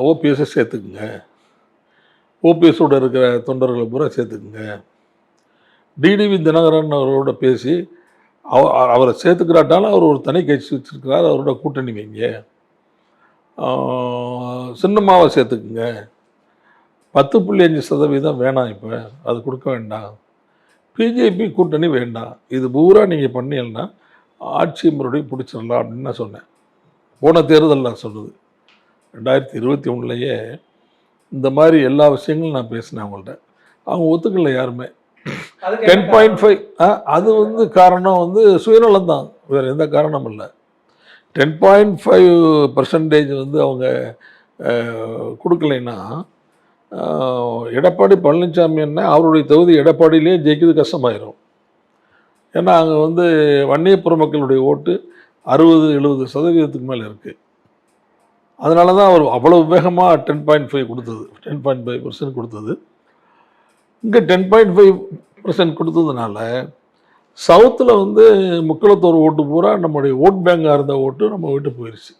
ஓபிஎஸ்ஸை சேர்த்துக்குங்க, ஓபிஎஸோட இருக்கிற தொண்டர்களை பூரா சேர்த்துக்குங்க. டிடிவி தினகரன் அவரோட பேசி அவரை சேர்த்துக்கிறாட்டாலும் அவர் ஒரு தனி கட்சி வச்சுருக்கிறார், அவரோட கூட்டணி வைங்க. சின்னம்மாவை சேர்த்துக்குங்க. 10.5% வேணாம், இப்போ அது கொடுக்க வேண்டாம். பிஜேபி கூட்டணி வேண்டாம். இது பூரா நீங்கள் பண்ணீங்கன்னா ஆட்சி மறுபடியும் பிடிச்சிடலாம் அப்படின்னு நான் சொன்னேன். போன தேர்தல் நான் சொன்னது 2021 இந்த மாதிரி எல்லா விஷயங்களும் நான் பேசினேன் அவங்கள்ட்ட. அவங்க ஒத்துக்கல யாருமே. 10.5 அது காரணம் சுயநலம் தான், வேறு எந்த காரணமும் இல்லை. 10.5% அவங்க கொடுக்கலைன்னா எடப்பாடி பழனிசாமி அவருடைய தொகுதி எடப்பாடியிலே ஜெயிக்கிறது கஷ்டமாயிரும். ஏன்னா அங்கே வன்னியப்புற மக்களுடைய ஓட்டு 60-70% மேலே இருக்குது. அதனால தான் அவர் அவ்வளோ வேகமாக 10.5 கொடுத்தது, 10.5% கொடுத்தது. இங்கே 10.5% கொடுத்ததுனால சவுத்தில் முக்களத்தோர் ஓட்டு பூரா நம்முடைய ஓட் பேங்காக இருந்த ஓட்டு நம்ம விட்டு போயிடுச்சு.